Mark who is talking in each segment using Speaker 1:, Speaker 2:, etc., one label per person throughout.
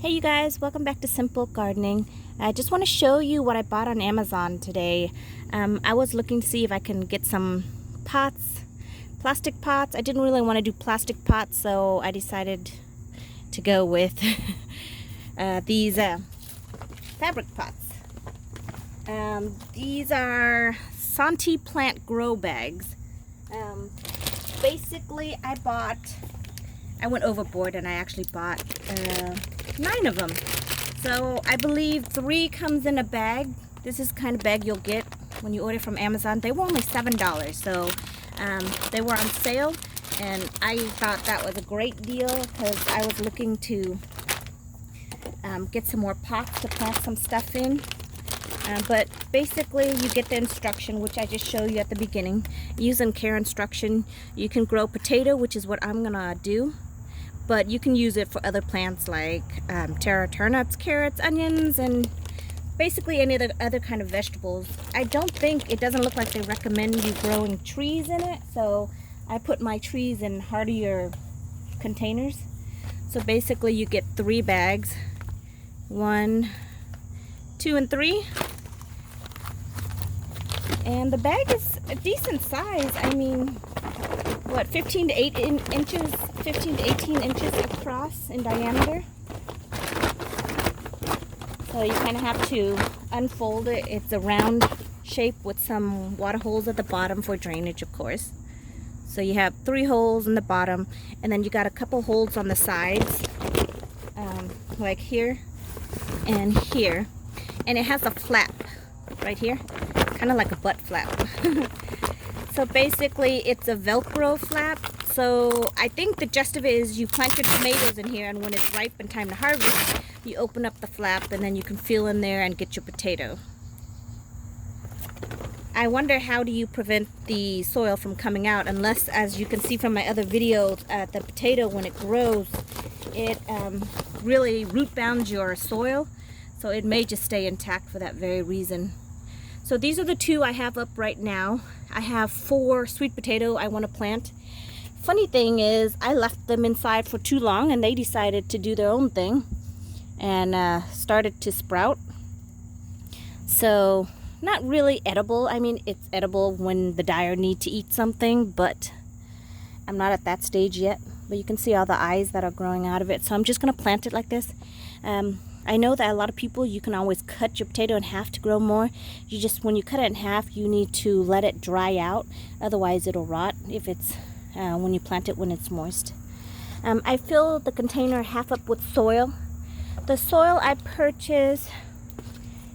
Speaker 1: Hey you guys, welcome back to Simple Gardening. I just want to show you what I bought on Amazon today. I was looking to see if I can get some pots, plastic pots. I didn't really want to do plastic pots, so I decided to go with these fabric pots. These are Santi plant grow bags. Basically I went overboard and I actually bought 9 of them. So I believe 3 comes in a bag. This is the kind of bag you'll get when you order from Amazon. They were only $7, so they were on sale, and I thought that was a great deal because I was looking to get some more pots to plant some stuff in. But basically you get the instruction, which I just showed you at the beginning. Using care instruction, you can grow potato, which is what I'm gonna do, but you can use it for other plants like turnips, carrots, onions, and basically any other kind of vegetables. I don't think, it doesn't look like they recommend you growing trees in it, so I put my trees in hardier containers. So basically you get 3 bags, 1, 2, and 3. And the bag is a decent size. I mean, what, 15 to 18 inches across in diameter. So you kind of have to unfold it. It's a round shape with some water holes at the bottom for drainage, of course. So you have 3 holes in the bottom, and then you got a couple holes on the sides, like here and here. And it has a flap right here, kind of like a butt flap. So basically it's a Velcro flap. So I think the gist of it is you plant your tomatoes in here, and when it's ripe and time to harvest, you open up the flap and then you can feel in there and get your potato. I wonder, how do you prevent the soil from coming out? Unless, as you can see from my other videos, the potato, when it grows, it really root bounds your soil. So it may just stay intact for that very reason. So these are the 2 I have up right now. I have 4 sweet potato I want to plant. Funny thing is, I left them inside for too long and they decided to do their own thing and started to sprout. So not really edible. I mean, it's edible when the dyer need to eat something, but I'm not at that stage yet. But you can see all the eyes that are growing out of it. So I'm just going to plant it like this. I know that a lot of people, you can always cut your potato in half to grow more. You just, when you cut it in half, you need to let it dry out. Otherwise it'll rot if it's when you plant it when it's moist. I fill the container half up with soil. The soil I purchased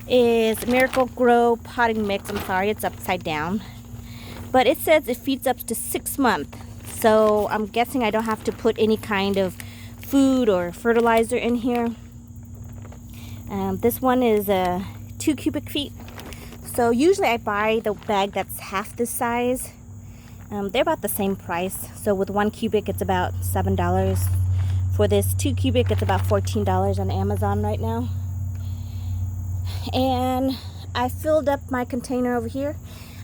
Speaker 1: is Miracle Grow potting mix. I'm sorry, it's upside down. But it says it feeds up to 6 months. So I'm guessing I don't have to put any kind of food or fertilizer in here. This one is 2 cubic feet. So usually I buy the bag that's half this size. They're about the same price. So with 1 cubic it's about $7. For this 2 cubic it's about $14 on Amazon right now. And I filled up my container over here.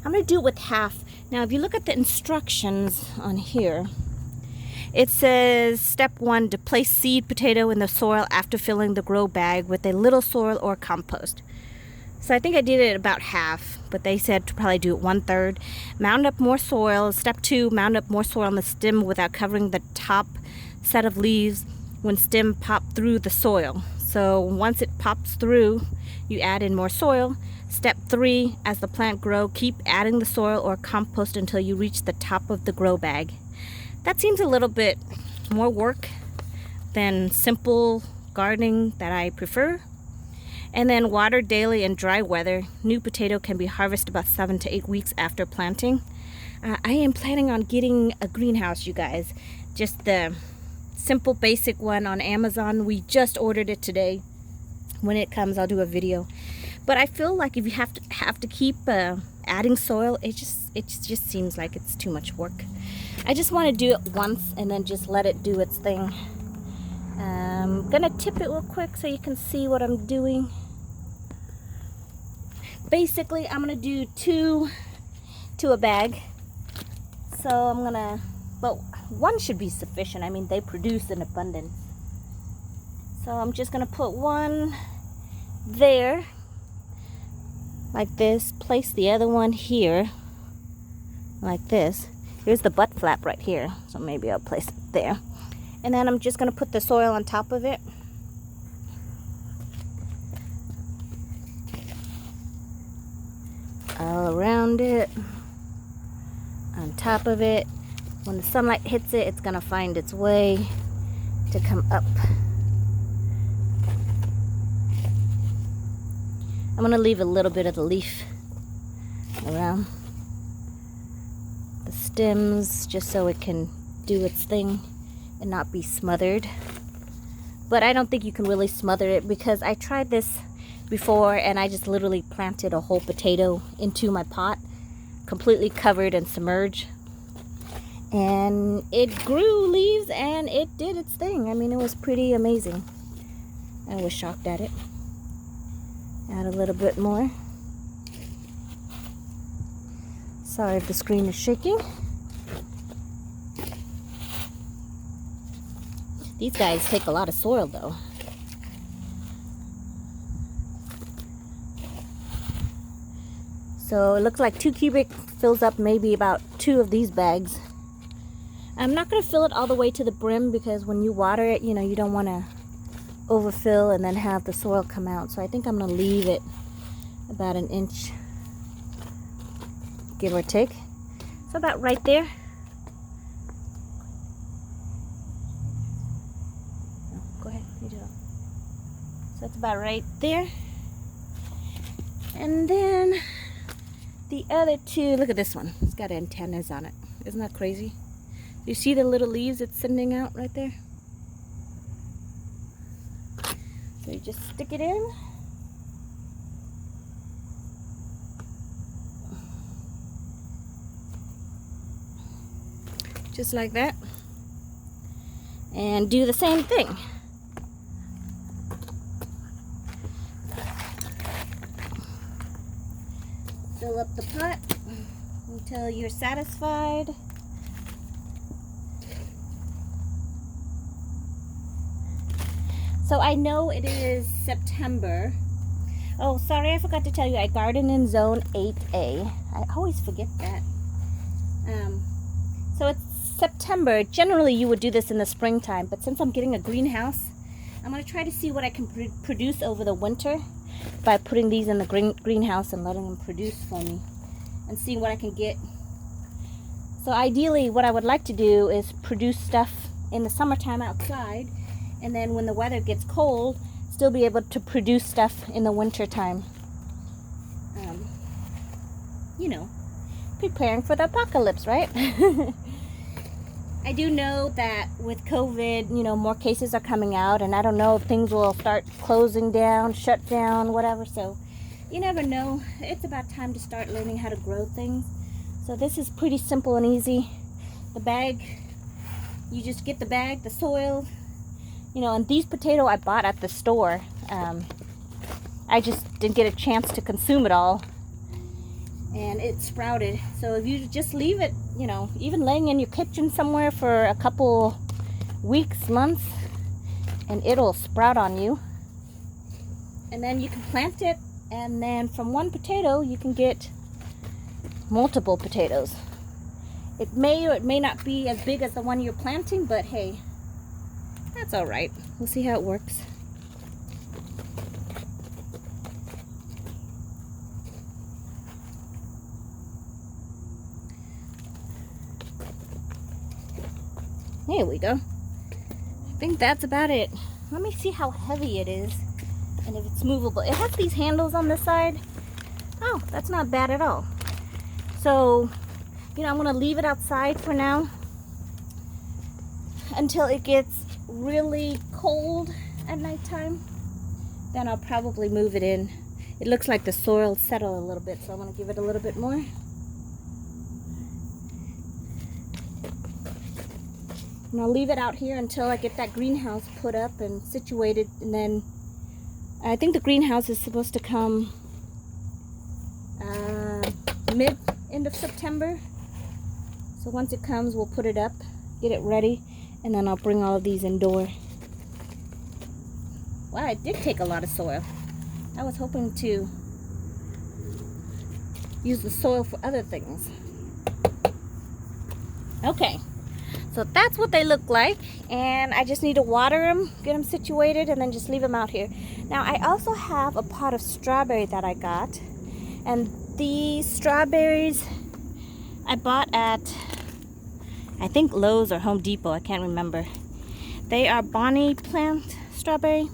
Speaker 1: I'm going to do it with half. Now if you look at the instructions on here, it says step 1, to place seed potato in the soil after filling the grow bag with a little soil or compost. So I think I did it about half, but they said to probably do it 1/3. Mound up more soil. Step 2, mound up more soil on the stem without covering the top set of leaves when stem pop through the soil. So once it pops through, you add in more soil. Step 3, as the plant grows, keep adding the soil or compost until you reach the top of the grow bag. That seems a little bit more work than simple gardening that I prefer. And then water daily in dry weather. New potato can be harvested about 7 to 8 weeks after planting. I am planning on getting a greenhouse, you guys. Just the simple basic one on Amazon. We just ordered it today. When it comes, I'll do a video. But I feel like if you have to keep adding soil, it just seems like it's too much work. I just want to do it once and then just let it do its thing. I'm gonna tip it real quick so you can see what I'm doing. Basically, I'm gonna do 2 to a bag. So I'm gonna, well, 1 should be sufficient. I mean, they produce in abundance. So I'm just gonna put one there, like this. Place the other one here, like this. Here's the butt flap right here, so maybe I'll place it there. And then I'm just gonna put the soil on top of it. All around it, on top of it. When the sunlight hits it, it's gonna find its way to come up. I'm gonna leave a little bit of the leaf around the stems just so it can do its thing and not be smothered. But I don't think you can really smother it, because I tried this before and I just literally planted a whole potato into my pot, completely covered and submerged, and it grew leaves and it did its thing. I mean, it was pretty amazing. I was shocked at it. Add a little bit more. Sorry if the screen is shaking. These guys take a lot of soil though. So it looks like 2 cubic fills up maybe about 2 of these bags. I'm not going to fill it all the way to the brim, because when you water it, you know, you don't want to overfill and then have the soil come out. So I think I'm going to leave it about 1 inch, give or take. So about right there. No, go ahead, you do it. So it's about right there. And then the other 2, look at this one. It's got antennas on it. Isn't that crazy? You see the little leaves it's sending out right there? So you just stick it in. Just like that. And do the same thing. Fill up the pot until you're satisfied. So I know it is September. Oh, sorry, I forgot to tell you, I garden in zone 8A. I always forget that. So it's September. Generally, you would do this in the springtime, but since I'm getting a greenhouse, I'm going to try to see what I can produce over the winter by putting these in the greenhouse and letting them produce for me and seeing what I can get. So ideally, what I would like to do is produce stuff in the summertime outside, and then when the weather gets cold, still be able to produce stuff in the winter time. You know, preparing for the apocalypse, right? I do know that with COVID, you know, more cases are coming out, and I don't know if things will start closing down, shut down, whatever. So you never know. It's about time to start learning how to grow things. So this is pretty simple and easy. The bag, you just get the bag, the soil, you know, and these potatoes I bought at the store. I just didn't get a chance to consume it all, and it sprouted. So if you just leave it, you know, even laying in your kitchen somewhere for a couple weeks, months, and it'll sprout on you. And then you can plant it, and then from one potato you can get multiple potatoes. It may or it may not be as big as the one you're planting, but hey, that's all right. We'll see how it works. There we go. I think that's about it. Let me see how heavy it is and if it's movable. It has these handles on this side. Oh, that's not bad at all. So, you know, I'm gonna leave it outside for now until it gets really cold at nighttime. Then I'll probably move it in. It looks like the soil settled a little bit, so I'm gonna give it a little bit more. And I'll leave it out here until I get that greenhouse put up and situated, and then I think the greenhouse is supposed to come end of September. So once it comes, we'll put it up, get it ready, and then I'll bring all of these indoor. Wow, it did take a lot of soil. I was hoping to use the soil for other things. Okay, so that's what they look like, and I just need to water them, get them situated, and then just leave them out here. Now I also have a pot of strawberry that I got, and these strawberries I bought at, I think, Lowe's or Home Depot, I can't remember. They are Bonnie plant strawberry,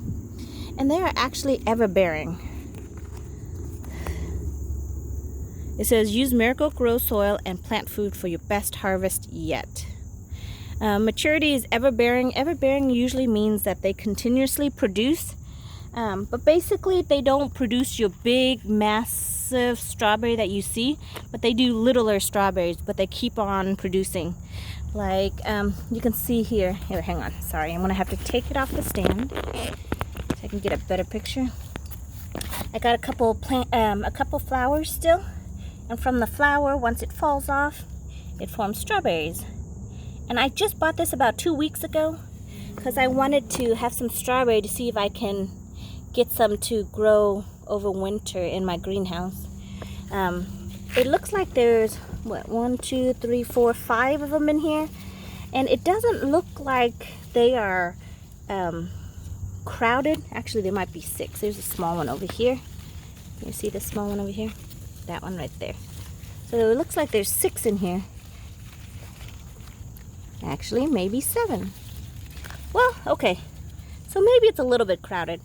Speaker 1: and they are actually ever-bearing. It says, use Miracle-Gro soil and plant food for your best harvest yet. Maturity is ever-bearing. Ever-bearing usually means that they continuously produce, but basically they don't produce your big, massive strawberry that you see, but they do littler strawberries, but they keep on producing. Like, you can see here. Here, hang on. Sorry, I'm going to have to take it off the stand so I can get a better picture. I got a couple flowers still. And from the flower, once it falls off, it forms strawberries. And I just bought this about 2 weeks ago because I wanted to have some strawberry to see if I can get some to grow over winter in my greenhouse. It looks like there's, what, 1, 2, 3, 4, 5 of them in here. And it doesn't look like they are crowded. Actually, there might be 6. There's a small one over here. You see the small one over here? That one right there. So it looks like there's 6 in here. Actually, maybe 7. Well, okay. So maybe it's a little bit crowded.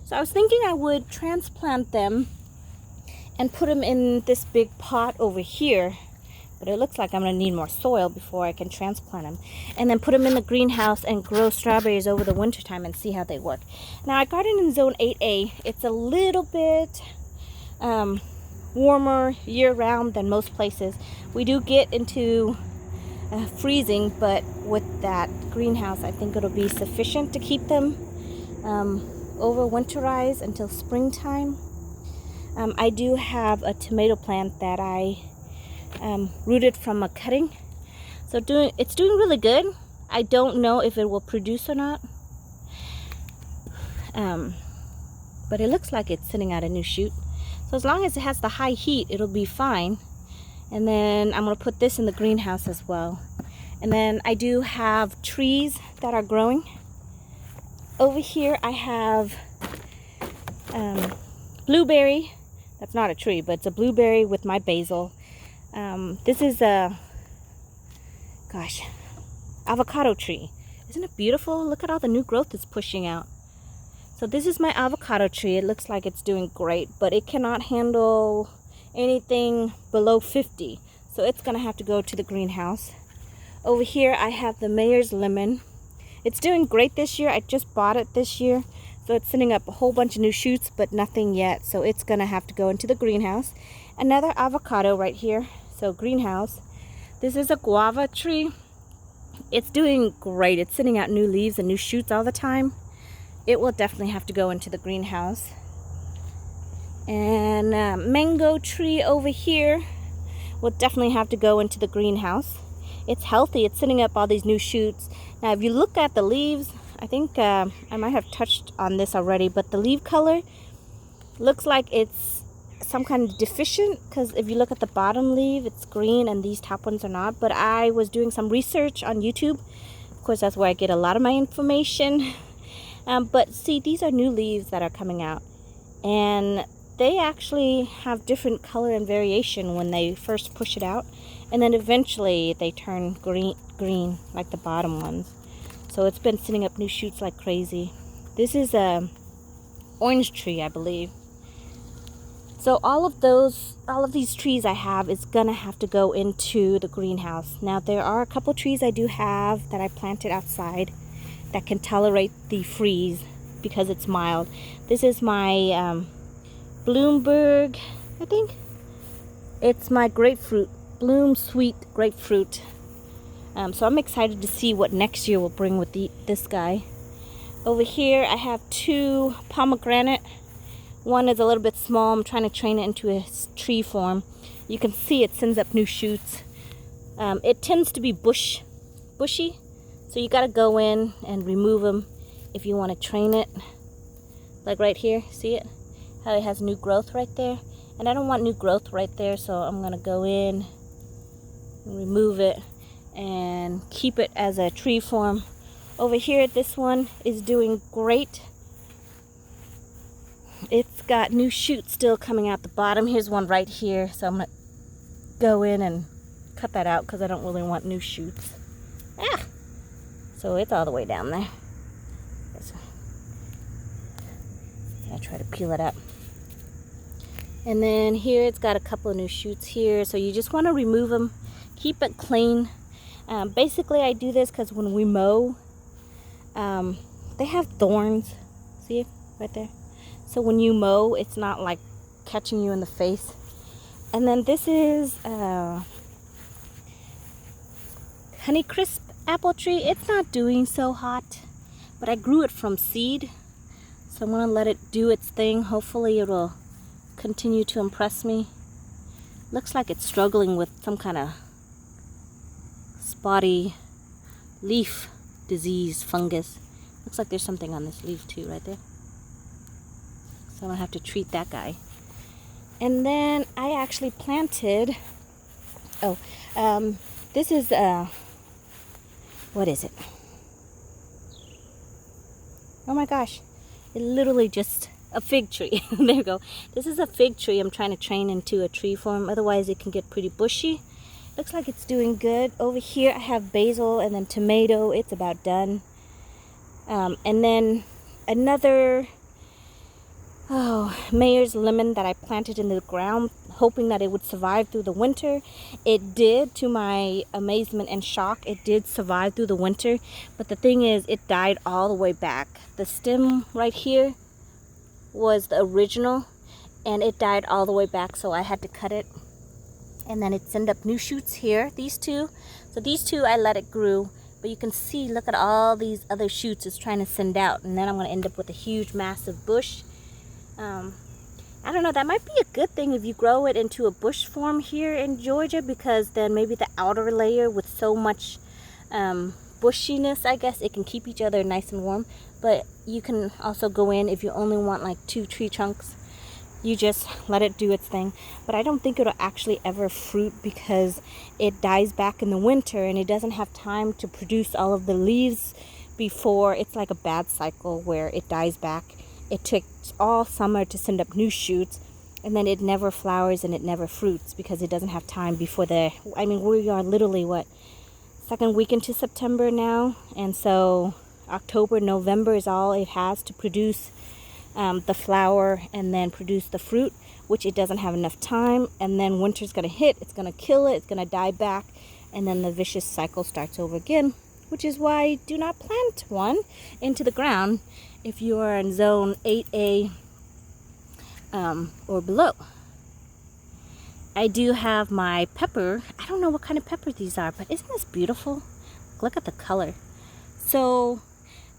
Speaker 1: So I was thinking I would transplant them and put them in this big pot over here. But it looks like I'm going to need more soil before I can transplant them. And then put them in the greenhouse and grow strawberries over the winter time and see how they work. Now, I garden in zone 8A. It's a little bit warmer year-round than most places. We do get into freezing, but with that greenhouse, I think it'll be sufficient to keep them over winterized until springtime. I do have a tomato plant that I rooted from a cutting, so it's doing really good. I don't know if it will produce or not, but it looks like it's sending out a new shoot. So as long as it has the high heat, it'll be fine. And then I'm going to put this in the greenhouse as well. And then I do have trees that are growing. Over here I have blueberry. That's not a tree, but it's a blueberry with my basil. This is a, avocado tree. Isn't it beautiful? Look at all the new growth it's pushing out. So this is my avocado tree. It looks like it's doing great, but it cannot handle anything below 50. So it's gonna have to go to the greenhouse. Over here I have the Mayor's lemon. It's doing great this year. I just bought it this year. So it's sending up a whole bunch of new shoots, but nothing yet. So it's gonna have to go into the greenhouse. Another avocado right here. So greenhouse. This is a guava tree. It's doing great. It's sending out new leaves and new shoots all the time. It will definitely have to go into the greenhouse. And mango tree over here will definitely have to go into the greenhouse. It's healthy. It's sending up all these new shoots. Now, if you look at the leaves, I think I might have touched on this already, but the leaf color looks like it's some kind of deficient, because if you look at the bottom leaf, it's green and these top ones are not. But I was doing some research on YouTube. Of course, that's where I get a lot of my information. But see, these are new leaves that are coming out, and they actually have different color and variation when they first push it out, and then eventually they turn green like the bottom ones. So it's been sending up new shoots like crazy. This is a orange tree, I believe. So all of these trees I have is gonna have to go into the greenhouse. Now, there are a couple trees I do have that I planted outside that can tolerate the freeze because it's mild. This is my Bloomberg, I think. It's my grapefruit, Bloom Sweet grapefruit. So I'm excited to see what next year will bring with this guy. Over here I have 2 pomegranate. One is a little bit small. I'm trying to train it into a tree form. You can see it sends up new shoots. It tends to be bushy. So you got to go in and remove them if you want to train it. Like right here, see it? How it has new growth right there? And I don't want new growth right there, so I'm gonna go in and remove it and keep it as a tree form. Over here, this one is doing great. It's got new shoots still coming out the bottom. Here's one right here, so I'm gonna go in and cut that out because I don't really want new shoots. Ah! So it's all the way down there. I try to peel it up. And then here it's got a couple of new shoots here, so you just want to remove them, keep it clean. Basically I do this because when we mow, they have thorns, see it right there? So when you mow, it's not like catching you in the face. And then this is Honeycrisp apple tree. It's not doing so hot, but I grew it from seed, so I'm gonna let it do its thing. Hopefully it will continue to impress me. Looks like it's struggling with some kind of spotty leaf disease, fungus. Looks like there's something on this leaf too, right there. So I'm gonna have to treat that guy. And then I actually planted, this is, what is it? Oh my gosh, it literally just, a fig tree. There you go. This is a fig tree I'm trying to train into a tree form, otherwise it can get pretty bushy. Looks like it's doing good. Over here I have basil and then tomato. It's about done. And then another Mayor's lemon that I planted in the ground, hoping that it would survive through the winter. It did, to my amazement and shock. It did survive through the winter, but the thing is, it died all the way back. The stem right here was the original, and it died all the way back, so I had to cut it. And then it sent up new shoots here, these two. So these two I let it grow, but you can see, look at all these other shoots it's trying to send out, and then I'm going to end up with a huge massive bush. I don't know, that might be a good thing if you grow it into a bush form here in Georgia, because then maybe the outer layer with so much bushiness, I guess, it can keep each other nice and warm. But you can also go in, if you only want like 2 tree trunks, you just let it do its thing. But I don't think it'll actually ever fruit because it dies back in the winter and it doesn't have time to produce all of the leaves before. It's like a bad cycle where it dies back. It took all summer to send up new shoots, and then it never flowers and it never fruits because it doesn't have time before we are literally, what, second week into September now, and so October, November is all it has to produce the flower and then produce the fruit, which it doesn't have enough time. And then winter's gonna hit, it's gonna kill it, it's gonna die back, and then the vicious cycle starts over again, which is why do not plant one into the ground if you are in zone 8A or below. I do have my pepper. I don't know what kind of pepper these are, but isn't this beautiful? Look at the color. So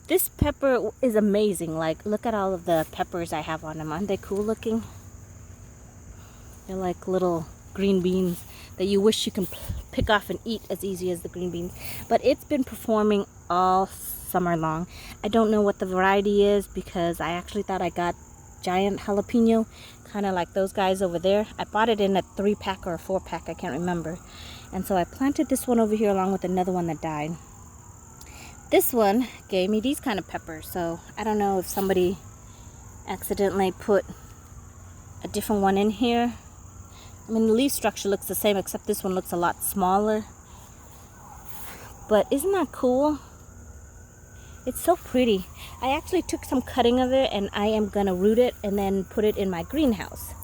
Speaker 1: this pepper is amazing. Like, look at all of the peppers I have on them. Aren't they cool looking? They're like little green beans that you wish you can pick off and eat as easy as the green beans. But it's been performing all summer long. I don't know what the variety is because I actually thought I got giant jalapeno, kind of like those guys over there. I bought it in a 3-pack or a 4-pack, I can't remember. And so I planted this one over here along with another one that died. This one gave me these kind of peppers, so I don't know if somebody accidentally put a different one in here. I mean, the leaf structure looks the same, except this one looks a lot smaller. But isn't that cool? It's so pretty. I actually took some cutting of it and I am gonna root it and then put it in my greenhouse.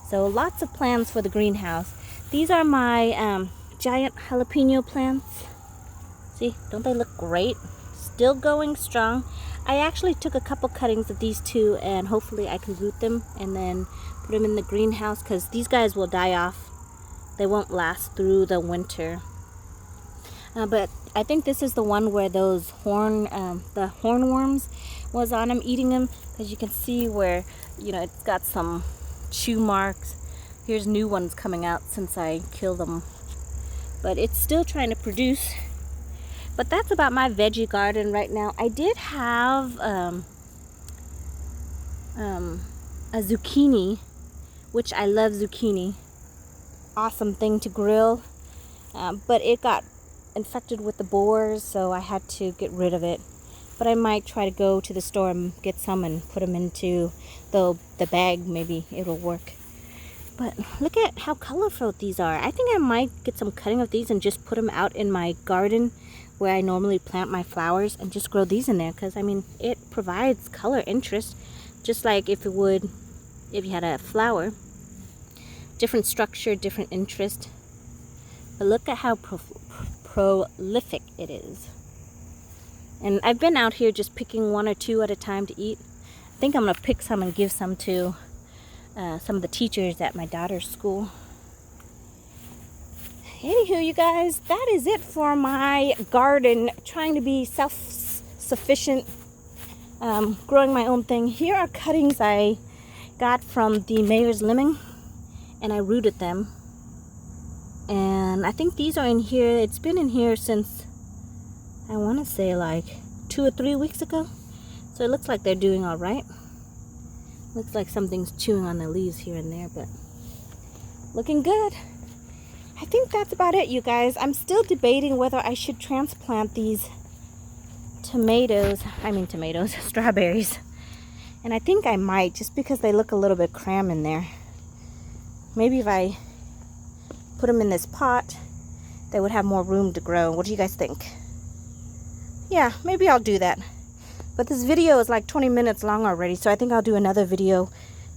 Speaker 1: So lots of plans for the greenhouse. These are my giant jalapeno plants. See, don't they look great? Still going strong. I actually took a couple cuttings of these two and hopefully I can root them and then put them in the greenhouse because these guys will die off. They won't last through the winter. But I think this is the one where those the hornworms was on them, eating them, because you can see where, you know, it's got some chew marks. Here's new ones coming out since I killed them. But it's still trying to produce. But that's about my veggie garden right now. I did have a zucchini, which I love zucchini. Awesome thing to grill, but it got infected with the boars, so I had to get rid of it. But I might try to go to the store and get some and put them into the bag. Maybe it'll work. But look at how colorful these are. I think I might get some cutting of these and just put them out in my garden where I normally plant my flowers, and just grow these in there, because I mean, it provides color interest, just like if it would if you had a flower. Different structure, different interest. But look at how prolific it is. And I've been out here just picking 1 or 2 at a time to eat. I think I'm gonna pick some and give some to some of the teachers at my daughter's school. Anywho, you guys, that is it for my garden. Trying to be self-sufficient, growing my own thing. Here are cuttings I got from the mayor's lemon, and I rooted them. And I think these are in here. It's been in here since, I want to say, like 2 or 3 weeks ago. So it looks like they're doing all right. Looks like something's chewing on the leaves here and there, but looking good. I think that's about it, you guys. I'm still debating whether I should transplant these strawberries. And I think I might, just because they look a little bit cram in there. Maybe if I put them in this pot, they would have more room to grow. What do you guys think? Yeah, maybe I'll do that. But this video is like 20 minutes long already, so I think I'll do another video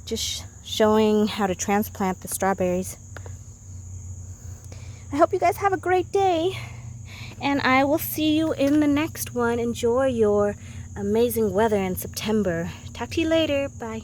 Speaker 1: just showing how to transplant the strawberries. I hope you guys have a great day, and I will see you in the next one. Enjoy your amazing weather in September. Talk to you later. Bye.